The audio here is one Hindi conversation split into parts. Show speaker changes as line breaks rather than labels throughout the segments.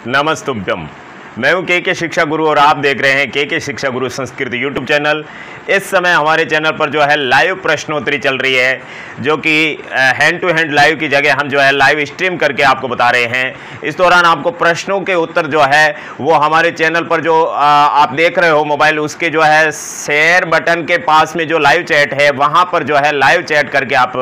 नमस्तुभ्यम। मैं हूं के शिक्षा गुरु और आप देख रहे हैं के शिक्षा गुरु संस्कृत यूट्यूब चैनल। इस समय हमारे चैनल पर जो है लाइव प्रश्नोत्तरी चल रही है, जो कि हैंड टू हैंड लाइव की जगह हम जो है लाइव स्ट्रीम करके आपको बता रहे हैं। इस दौरान आपको प्रश्नों के उत्तर जो है वो हमारे चैनल पर जो आप देख रहे हो मोबाइल, उसके जो है शेयर बटन के पास में जो लाइव चैट है वहाँ पर जो है लाइव चैट करके आप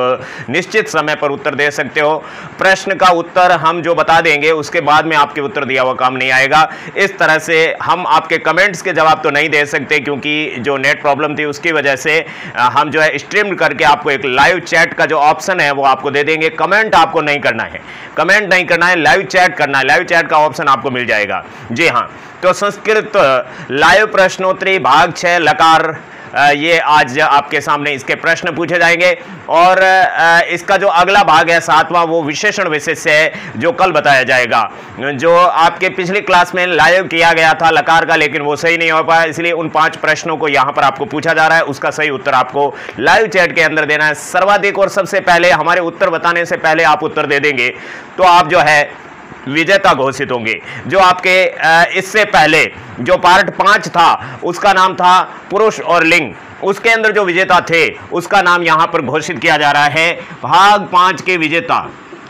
निश्चित समय पर उत्तर दे सकते हो। प्रश्न का उत्तर हम जो बता देंगे उसके बाद में आपके उत्तर दिया हुआ काम नहीं आएगा। इस तरह से हम आपके कमेंट्स के जवाब तो नहीं दे सकते, क्योंकि जो नेट प्रॉब्लम थी उसकी वजह से हम जो है स्ट्रीम करके आपको एक लाइव चैट का जो ऑप्शन है वो आपको दे देंगे। कमेंट आपको नहीं करना है, कमेंट नहीं करना है, लाइव चैट करना है। लाइव चैट का ऑप्शन आपको मिल जाएगा। जी हाँ, तो संस्कृत लाइव प्रश्नोत्तरी भाग 6 लकार, ये आज आपके सामने इसके प्रश्न पूछे जाएंगे। और इसका जो अगला भाग है 7वां, वो विशेषण विशेष है जो कल बताया जाएगा। जो आपके पिछली क्लास में लाइव किया गया था लकार का, लेकिन वो सही नहीं हो पाया, इसलिए उन 5 प्रश्नों को यहां पर आपको पूछा जा रहा है। उसका सही उत्तर आपको लाइव चैट के अंदर देना है सर्वाधिक। और सबसे पहले हमारे उत्तर बताने से पहले आप उत्तर दे देंगे तो आप जो है विजेता घोषित होंगे। जो आपके इससे पहले जो पार्ट 5 था उसका नाम था पुरुष और लिंग, उसके अंदर जो विजेता थे उसका नाम यहां पर घोषित किया जा रहा है। भाग 5 के विजेता,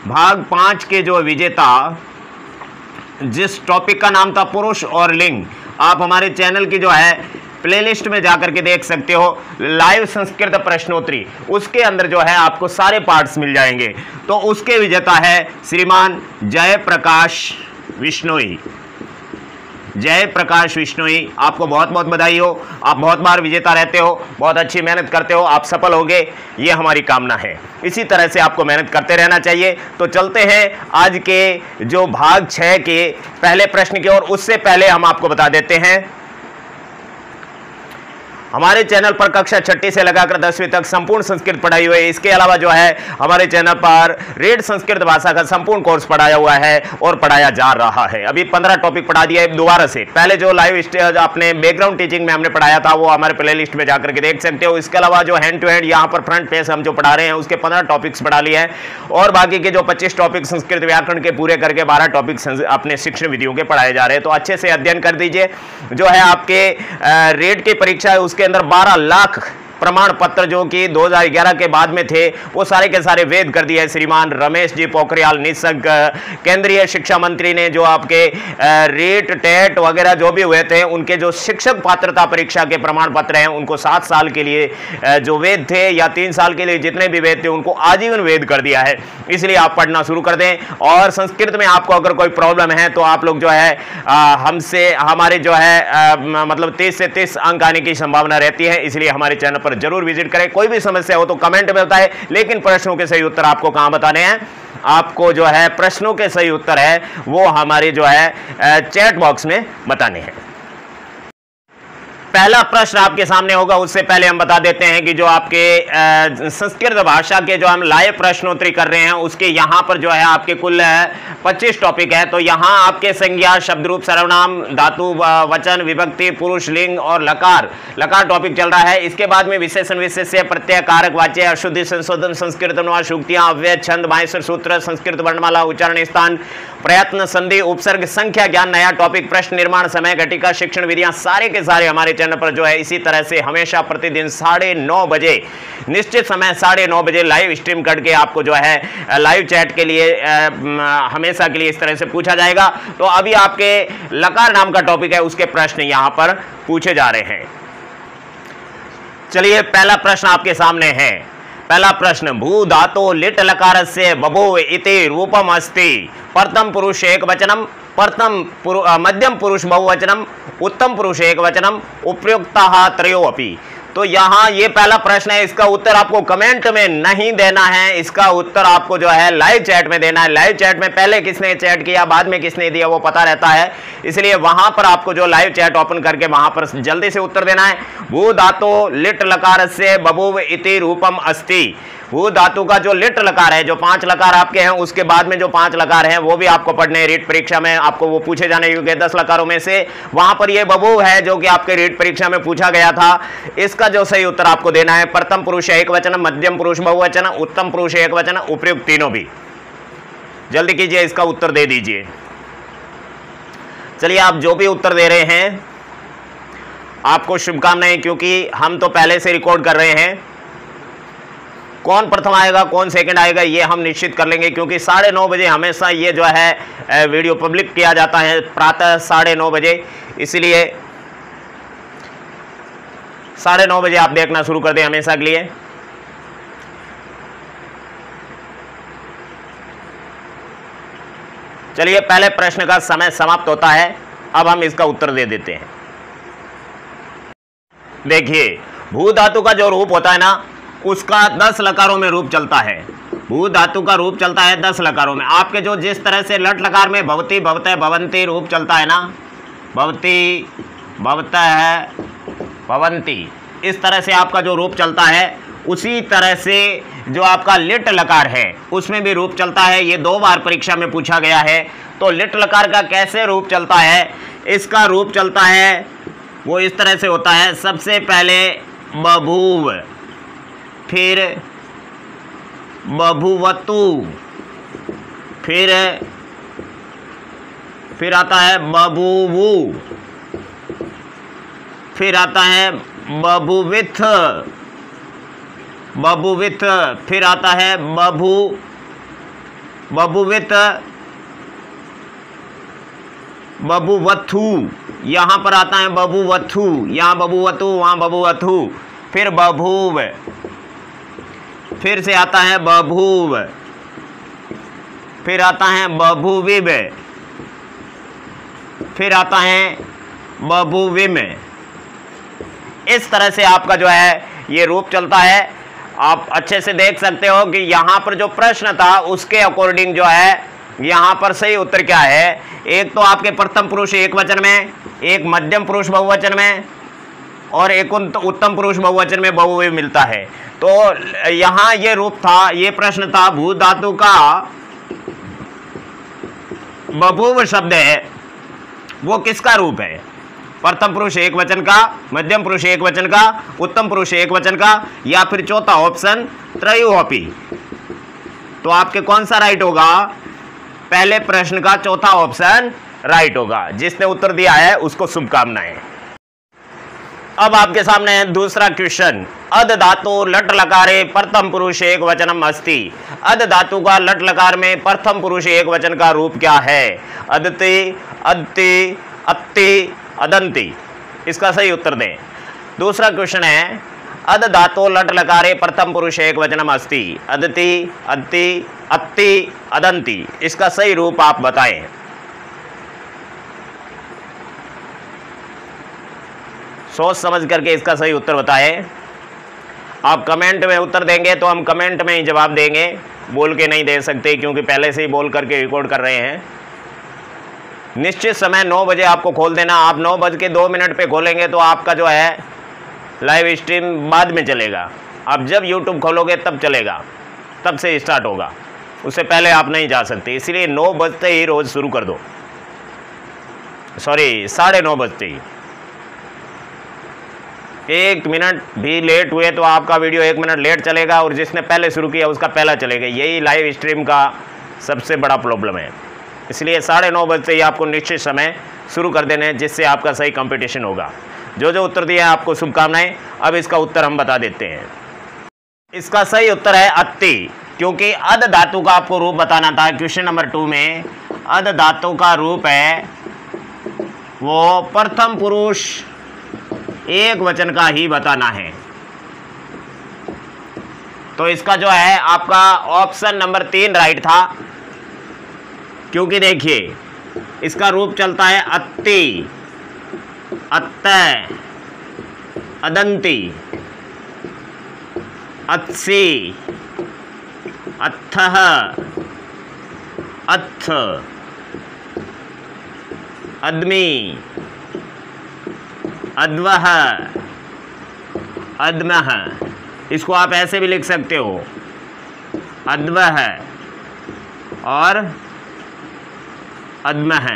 भाग 5 के जो विजेता, जिस टॉपिक का नाम था पुरुष और लिंग, आप हमारे चैनल की जो है प्लेलिस्ट में जाकर के देख सकते हो लाइव संस्कृत प्रश्नोत्तरी, उसके अंदर जो है आपको सारे पार्ट्स मिल जाएंगे। तो उसके विजेता है श्रीमान जयप्रकाश विश्नोई। जयप्रकाश विश्नोई, आपको बहुत बहुत बधाई हो। आप बहुत बार विजेता रहते हो, बहुत अच्छी मेहनत करते हो, आप सफल होगे, ये हमारी कामना है। इसी तरह से आपको मेहनत करते रहना चाहिए। तो चलते हैं आज के जो भाग 6 के पहले प्रश्न की ओर। उससे पहले हम आपको बता देते हैं हमारे चैनल पर कक्षा 6 से लगाकर 10वीं तक संपूर्ण संस्कृत पढ़ाई हुई है। इसके अलावा जो है हमारे चैनल पर रीड संस्कृत भाषा का संपूर्ण कोर्स पढ़ाया हुआ है और पढ़ाया जा रहा है। अभी 15 टॉपिक पढ़ा दिया है दोबारा से। पहले जो लाइव अपने बैकग्राउंड टीचिंग में हमने पढ़ाया था वो हमारे प्ले लिस्ट में जाकर के देख सकते हो। इसके अलावा जो हैंड टू हैंड यहाँ पर फ्रंट पेज हम जो पढ़ा रहे हैं उसके 15 टॉपिक्स पढ़ा लिए हैं, और बाकी के जो 25 टॉपिक संस्कृत व्याकरण के पूरे करके 12 टॉपिक अपने शिक्षण विधियों के पढ़ाए जा रहे हैं। तो अच्छे से अध्ययन कर दीजिए। जो है आपके रीड की परीक्षा है उसके अंदर 12 लाख प्रमाण पत्र जो कि 2011 के बाद में थे वो सारे के सारे वेद कर दिए श्रीमान रमेश जी पोखरियाल निशंक, केंद्रीय शिक्षा मंत्री ने। जो आपके रीट टेट वगैरह जो भी हुए थे उनके जो शिक्षक पात्रता परीक्षा के प्रमाण पत्र हैं उनको 7 साल के लिए जो वेद थे या 3 साल के लिए जितने भी वेद थे उनको आजीवन वेद कर दिया है। इसलिए आप पढ़ना शुरू कर दें। और संस्कृत में आपको अगर कोई प्रॉब्लम है तो आप लोग जो है हमसे हमारे जो है मतलब 30 से 30 अंक आने की संभावना रहती है। इसलिए हमारे चैनल पर जरूर विजिट करें। कोई भी समस्या हो तो कमेंट में बताएं, लेकिन प्रश्नों के सही उत्तर आपको कहां बताने हैं? आपको जो है प्रश्नों के सही उत्तर है वो हमारे जो है चैट बॉक्स में बताने हैं। पहला प्रश्न आपके सामने होगा। उससे पहले हम बता देते हैं कि जो आपके संस्कृत भाषा के जो हम लाइव प्रश्नोत्तरी कर रहे हैं उसके यहाँ पर जो है आपके कुल 25 टॉपिक है। तो यहाँ आपके संज्ञा, शब्द रूप, सर्वनाम, धातु, वचन, विभक्ति, पुरुष, लिंग और लकार टॉपिक चल रहा है। इसके बाद में विशेषण विशेष्य, प्रत्यय, कारक, वाच्य, अशुद्धि, संशोधन, संस्कृत अनुवाद, सूक्तियां, अव्यय, छंद, माहेश्वर सूत्र, संस्कृत वर्णमाला, उच्चारण स्थान, प्रयत्न, संधि, उपसर्ग, संख्या ज्ञान, नया टॉपिक, प्रश्न निर्माण, समय घटिका, शिक्षण विधियां, सारे के सारे हमारे चैनल पर जो है इसी तरह से हमेशा प्रतिदिन 9:30 बजे, निश्चित समय 9:30 बजे लाइव स्ट्रीम करके आपको जो है लाइव चैट के लिए हमेशा के लिए इस तरह से पूछा जाएगा। तो अभी आपके लकार नाम का टॉपिक है उसके प्रश्न यहां पर पूछे जा रहे हैं। चलिए पहला प्रश्न आपके सामने है। पहला प्रश्न, भू धातो लिट लकारस्य बभूव इति रूपम अस्ति। प्रथम पुरुष एक वचनम, मध्यम पुरुष बहुवचनम, उत्तम पुरुष एक वचनम, उपयुक्तः त्रयो अपि। तो यहाँ ये पहला प्रश्न है, इसका उत्तर आपको कमेंट में नहीं देना है, इसका उत्तर आपको जो है लाइव चैट में देना है। लाइव चैट में पहले किसने चैट किया बाद में किसने दिया वो पता रहता है, इसलिए वहां पर आपको जो लाइव चैट ओपन करके वहां पर जल्दी से उत्तर देना है। भू धातो लिट लकारस्य बभूव इति रूपम अस्ति। भू धातु का जो लिट लकार है, जो 5 लकार आपके हैं उसके बाद में जो 5 लकार हैं वो भी आपको पढ़ने हैं। रीट परीक्षा में आपको वो पूछे जाने योग्य 10 लकारों में से वहां पर ये बभूव है जो कि आपके रीट परीक्षा में पूछा गया था। इसका जो सही उत्तर आपको देना है प्रथम पुरुष एक वचन, मध्यम पुरुष बहुवचन, उत्तम पुरुष एक वचन, उपयुक्त तीनों भी। जल्दी कीजिए, इसका उत्तर दे दीजिए। चलिए, आप जो भी उत्तर दे रहे हैं आपको शुभकामनाएं, क्योंकि हम तो पहले से रिकॉर्ड कर रहे हैं। कौन प्रथम आएगा कौन सेकंड आएगा ये हम निश्चित कर लेंगे, क्योंकि 9:30 बजे हमेशा ये जो है वीडियो पब्लिक किया जाता है, प्रातः 9:30 बजे। इसलिए 9:30 बजे आप देखना शुरू कर दें हमेशा के लिए। चलिए, पहले प्रश्न का समय समाप्त होता है। अब हम इसका उत्तर दे देते हैं। देखिए, भू धातु का जो रूप होता है ना, उसका 10 लकारों में रूप चलता है। भू धातु का रूप चलता है 10 लकारों में। आपके जो जिस तरह से लट लकार में भवती, भवतः, भवंती रूप चलता है ना, भवती, भवतः, भवंती, इस तरह से आपका जो रूप चलता है, उसी तरह से जो आपका लिट लकार है उसमें भी रूप चलता है। ये 2 बार परीक्षा में पूछा गया है। तो लिट लकार का कैसे रूप चलता है? इसका रूप चलता है वो इस तरह से होता है। सबसे पहले बभूव, फिर बभुवतु, फिर आता है बभूवु, फिर आता है बभुविथ, बभुविथ, फिर आता है बभुवित, बभुवथु, यहाँ पर आता है बभुवथु, यहाँ बभुवतु, वहाँ बभुवथु, फिर बभूव, फिर से आता है बभूव, फिर आता है बभुविव, फिर आता है बभुविम। इस तरह से आपका जो है ये रूप चलता है। आप अच्छे से देख सकते हो कि यहाँ पर जो प्रश्न था उसके अकॉर्डिंग जो है यहाँ पर सही उत्तर क्या है। एक तो आपके प्रथम पुरुष एकवचन में, एक मध्यम पुरुष बहुवचन में और एक उत्तम पुरुष बहुवचन में बहुविव मिलता है। तो यहाँ ये रूप था, ये प्रश्न था भू धातु का बभूव शब्द है वो किसका रूप है? प्रथम पुरुष एकवचन का, मध्यम पुरुष एकवचन का, उत्तम पुरुष एकवचन का, या फिर चौथा ऑप्शन त्रयोपी। तो आपके कौन सा राइट होगा? पहले प्रश्न का चौथा ऑप्शन राइट होगा। जिसने उत्तर दिया है उसको शुभकामनाएं। अब आपके सामने है दूसरा क्वेश्चन। अद धातु लट लकारे प्रथम पुरुष एकवचनम अस्ति। अद धातु का लट लकार में प्रथम पुरुष एकवचन का रूप क्या है? अदति, अद्ति, अत्ति, अदंती। इसका सही उत्तर दें। दूसरा क्वेश्चन है अद धातु लट लकारे प्रथम पुरुष एकवचनम अस्ति। अदति, अत्ति, अत्ति, अदंती। इसका सही रूप आप बताएं। सोच समझ करके इसका सही उत्तर बताएं। आप कमेंट में उत्तर देंगे तो हम कमेंट में ही जवाब देंगे, बोल के नहीं दे सकते, क्योंकि पहले से ही बोल करके रिकॉर्ड कर रहे हैं। निश्चित समय 9 बजे आपको खोल देना। आप 9:02 पे खोलेंगे तो आपका जो है लाइव स्ट्रीम बाद में चलेगा। आप जब यूट्यूब खोलोगे तब चलेगा, तब से स्टार्ट होगा, उससे पहले आप नहीं जा सकते। इसलिए 9 बजते ही रोज़ शुरू कर दो, सॉरी 9:30 बजते ही। 1 मिनट भी लेट हुए तो आपका वीडियो 1 मिनट लेट चलेगा और जिसने पहले शुरू किया उसका पहला चलेगा। यही लाइव स्ट्रीम का सबसे बड़ा प्रॉब्लम है। इसलिए 9:30 बजे ही आपको निश्चित समय शुरू कर देने हैं, जिससे आपका सही कंपटीशन होगा। जो उत्तर दिया है आपको शुभकामनाएं। अब इसका उत्तर हम बता देते हैं। इसका सही उत्तर है अत्ति, क्योंकि अद धातु का आपको रूप बताना था। क्वेश्चन नंबर 2 में अद धातु का रूप है वो प्रथम पुरुष एक वचन का ही बताना है। तो इसका जो है आपका ऑप्शन नंबर 3 राइट था, क्योंकि देखिए इसका रूप चलता है अत्ति, अत्तय, अदंती, अत्सी, अत्थः, अत्थ, अद्मी, अद्वह, अद्मः। इसको आप ऐसे भी लिख सकते हो, अद्वह और अद्मः,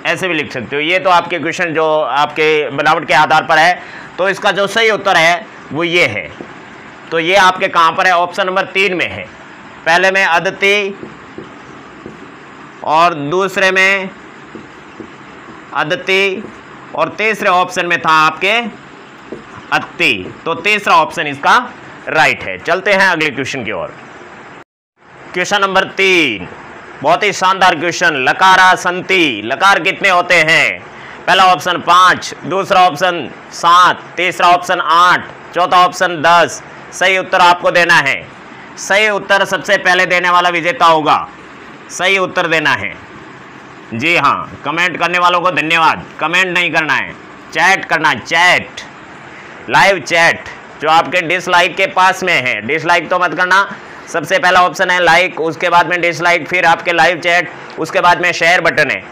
ऐसे भी लिख सकते हो। ये तो आपके क्वेश्चन जो आपके बनावट के आधार पर है। तो इसका जो सही उत्तर है वो ये है। तो ये आपके कहाँ पर है? ऑप्शन नंबर 3 में है। पहले में अदिति और दूसरे में अदिति, और तीसरे ऑप्शन में था आपके अत्ति। तो तीसरा ऑप्शन इसका राइट है। चलते हैं अगले क्वेश्चन की ओर। क्वेश्चन नंबर 3, बहुत ही शानदार क्वेश्चन। लकारा संति, लकार कितने होते हैं? पहला ऑप्शन 5, दूसरा ऑप्शन 7, तीसरा ऑप्शन 8, चौथा ऑप्शन 10। सही उत्तर आपको देना है। सही उत्तर सबसे पहले देने वाला विजेता होगा। सही उत्तर देना है। जी हाँ, कमेंट करने वालों को धन्यवाद। कमेंट नहीं करना है, चैट करना है, चैट, लाइव चैट जो आपके डिसलाइक के पास में है। डिसलाइक तो मत करना। सबसे पहला ऑप्शन है लाइक, उसके बाद में डिसलाइक, फिर आपके लाइव चैट, उसके बाद में शेयर बटन है।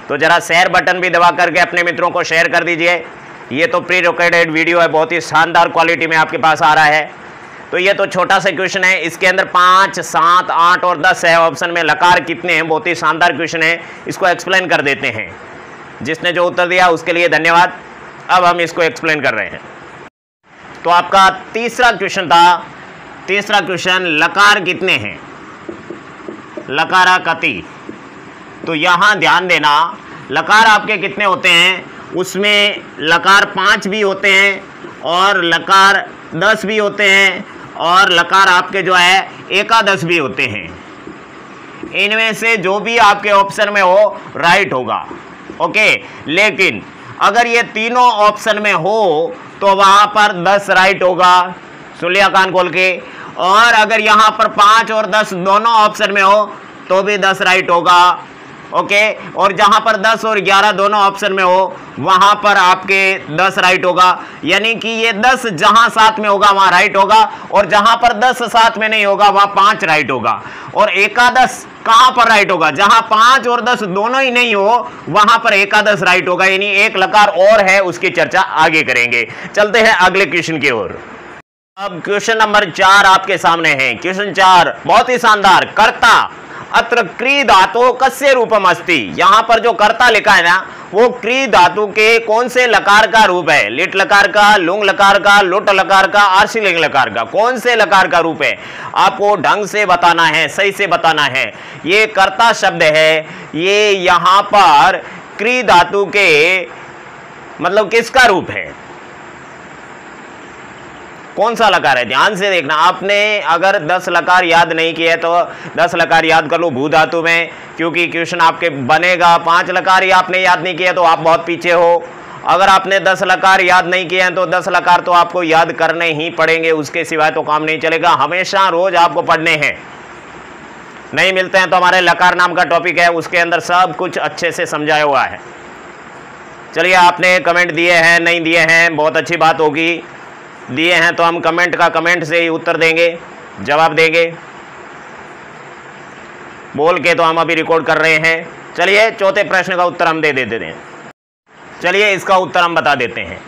तो जरा शेयर बटन भी दबा करके अपने मित्रों को शेयर कर दीजिए। ये तो प्री रिकॉर्डेड वीडियो है, बहुत ही शानदार क्वालिटी में आपके पास आ रहा है। तो ये तो छोटा सा क्वेश्चन है, इसके अंदर 5, 7, 8 और 10 है ऑप्शन में। लकार कितने हैं? बहुत ही शानदार क्वेश्चन है, इसको एक्सप्लेन कर देते हैं। जिसने जो उत्तर दिया उसके लिए धन्यवाद। अब हम इसको एक्सप्लेन कर रहे हैं। तो आपका तीसरा क्वेश्चन था, तीसरा क्वेश्चन, लकार कितने हैं? लकारा कति। तो यहाँ ध्यान देना, लकार आपके कितने होते हैं? उसमें लकार 5 भी होते हैं और लकार 10 भी होते हैं और लकार आपके जो है एकादश भी होते हैं। इनमें से जो भी आपके ऑप्शन में हो राइट होगा। ओके, लेकिन अगर ये तीनों ऑप्शन में हो तो वहां पर 10 राइट होगा। सुन लिया कान खोल के। और अगर यहां पर 5 और 10 दोनों ऑप्शन में हो तो भी 10 राइट होगा। ओके, और जहां पर 10 और 11 दोनों ऑप्शन में हो वहां पर आपके 10 राइट होगा। यानी कि ये 10 जहां साथ में होगा वहां राइट होगा, और जहां पर 10 साथ में नहीं होगा वहां 5 राइट होगा। और एकादश कहां पर राइट होगा? जहां 5 और 10 दोनों ही नहीं हो वहां पर एकादश राइट होगा। यानी एक लकार और है, उसकी चर्चा आगे करेंगे। चलते हैं अगले क्वेश्चन की ओर। अब क्वेश्चन नंबर 4 आपके सामने है। क्वेश्चन 4 बहुत ही शानदार। कर्ता अत्र क्री धातु कस्य रूपम अस्ति। यहां पर जो कर्ता लिखा है ना, वो क्री धातु के कौन से लकार का रूप है? लिट लकार का, लुंग लकार का, लुट लकार का, आर्शिलिंग लकार का? कौन से लकार का रूप है? आपको ढंग से बताना है, सही से बताना है। ये कर्ता शब्द है, ये यहां पर क्री धातु के मतलब किसका रूप है? कौन सा लकार है? ध्यान से देखना। आपने अगर 10 लकार याद नहीं किए तो 10 लकार याद कर लो भू धातु में, क्योंकि क्वेश्चन आपके बनेगा। 5 लकार ही आपने याद नहीं किए तो आप बहुत पीछे हो। अगर आपने 10 लकार याद नहीं किए हैं तो 10 लकार तो आपको याद करने ही पड़ेंगे, उसके सिवाय तो काम नहीं चलेगा। हमेशा रोज आपको पढ़ने हैं। नहीं मिलते हैं तो हमारे लकार नाम का टॉपिक है, उसके अंदर सब कुछ अच्छे से समझाया हुआ है। चलिए, आपने कमेंट दिए हैं, नहीं दिए हैं, बहुत अच्छी बात होगी। दिए हैं तो हम कमेंट का कमेंट से ही उत्तर देंगे, जवाब देंगे। बोल के तो हम अभी रिकॉर्ड कर रहे हैं। चलिए, चौथे प्रश्न का उत्तर हम दे देते हैं। चलिए, इसका उत्तर हम बता देते हैं।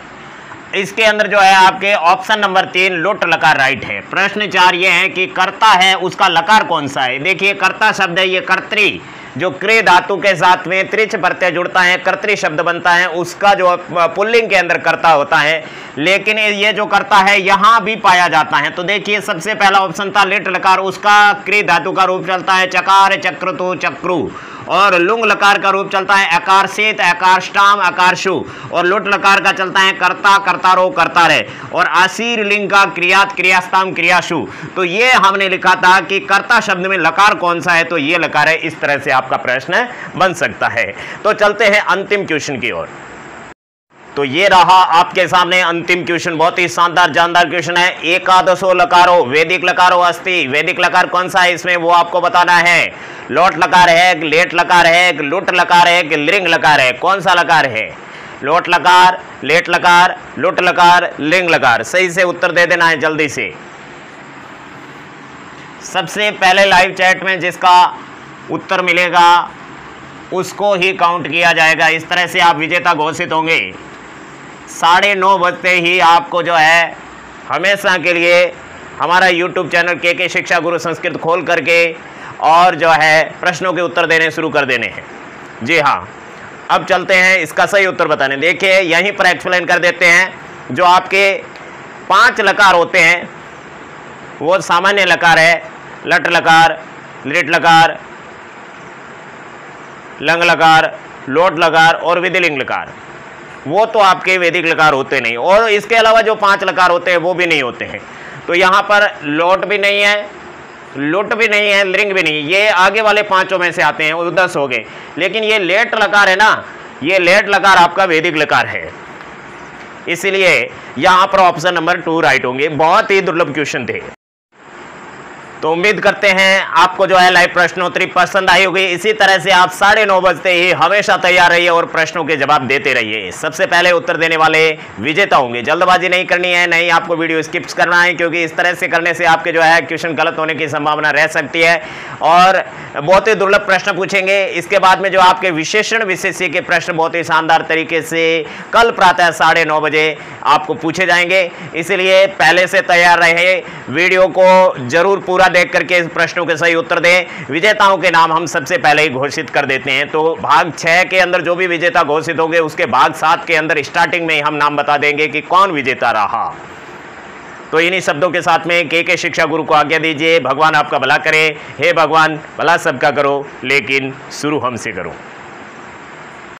इसके अंदर जो है आपके ऑप्शन नंबर 3 लुट लकार राइट है। प्रश्न 4 ये है कि कर्ता है उसका लकार कौन सा है? देखिए, कर्ता शब्द है, ये कर्त्री जो क्रे धातु के साथ में त्रिच प्रत्यय जुड़ता है, कर्तरी शब्द बनता है, उसका जो पुल्लिंग के अंदर कर्ता होता है। लेकिन ये जो कर्ता है यहां भी पाया जाता है। तो देखिए, सबसे पहला ऑप्शन था लिट लकार, उसका क्रे धातु का रूप चलता है चकार, चक्रतु, चक्रु। और लुंग लकार का रूप चलता है अकारसित, अकारष्टाम, अकारशु। और लुट लकार का चलता है कर्ता, कर्तारो, कर्तारे। और आशीर लिंग का क्रियात, क्रियास्ताम, क्रियाशु। तो ये हमने लिखा था कि कर्ता शब्द में लकार कौन सा है, तो ये लकार है। इस तरह से आपका प्रश्न बन सकता है। तो चलते हैं अंतिम क्वेश्चन की ओर। तो ये रहा आपके सामने अंतिम क्वेश्चन। बहुत ही शानदार जानदार क्वेश्चन है। एकादशो लकारो वैदिक लकारो अस्ति। वैदिक लकार कौन सा है इसमें, वो आपको बताना है। लोट लकार है, लेट लकार है, लुट लकार है, लिंग लकार है? कौन सा लकार है? लोट लकार, लेट लकार, लुट लकार, लिंग लकार? सही से उत्तर दे देना है जल्दी से। सबसे पहले लाइव चैट में जिसका उत्तर मिलेगा उसको ही काउंट किया जाएगा। इस तरह से आप विजेता घोषित होंगे। 9:30 बजते ही आपको जो है हमेशा के लिए हमारा YouTube चैनल के शिक्षा गुरु संस्कृत खोल करके और जो है प्रश्नों के उत्तर देने शुरू कर देने हैं। जी हाँ, अब चलते हैं इसका सही उत्तर बताने। देखिए, यहीं पर एक्सप्लेन कर देते हैं। जो आपके 5 लकार होते हैं वो सामान्य लकार है। लट लकार, लिट लकार, लंग लकार, लोट लकार और विधिलिंग लकार, वो तो आपके वैदिक लकार होते नहीं, और इसके अलावा जो 5 लकार होते हैं वो भी नहीं होते हैं। तो यहाँ पर लोट भी नहीं है, लुट भी नहीं है, लिंग भी नहीं, ये आगे वाले 5 में से आते हैं, वो 10 हो गए। लेकिन ये लेट लकार है ना, ये लेट लकार आपका वैदिक लकार है, इसलिए यहाँ पर ऑप्शन नंबर 2 राइट होंगे। बहुत ही दुर्लभ क्वेश्चन थे। तो उम्मीद करते हैं आपको जो है लाइव प्रश्नोत्तरी पसंद आई होगी। इसी तरह से आप 9:30 बजते ही हमेशा तैयार रहिए और प्रश्नों के जवाब देते रहिए। सबसे पहले उत्तर देने वाले विजेता होंगे। जल्दबाजी नहीं करनी है, नहीं आपको वीडियो स्किप करना है, क्योंकि इस तरह से करने से आपके जो है क्वेश्चन गलत होने की संभावना रह सकती है और बहुत ही दुर्लभ प्रश्न पूछेंगे। इसके बाद में जो आपके विशेषण विशेषीय के प्रश्न बहुत ही शानदार तरीके से कल प्रातः 9:30 बजे आपको पूछे जाएंगे, इसलिए पहले से तैयार रहे। वीडियो को जरूर पूरा देख करके इस प्रश्नों के सही उत्तर दें। विजेताओं के नाम हम सबसे पहले ही घोषित कर देते हैं। तो भाग 6 के अंदर जो भी विजेता घोषित होंगे, उसके भाग 7 के अंदर स्टार्टिंग में ही हम नाम बता देंगे कि कौन विजेता रहा। तो इन्हीं शब्दों के साथ में के शिक्षा गुरु को आज्ञा दीजिए। भगवान आपका भला करे। हे भगवान, भला सबका करो, लेकिन शुरू हमसे करो।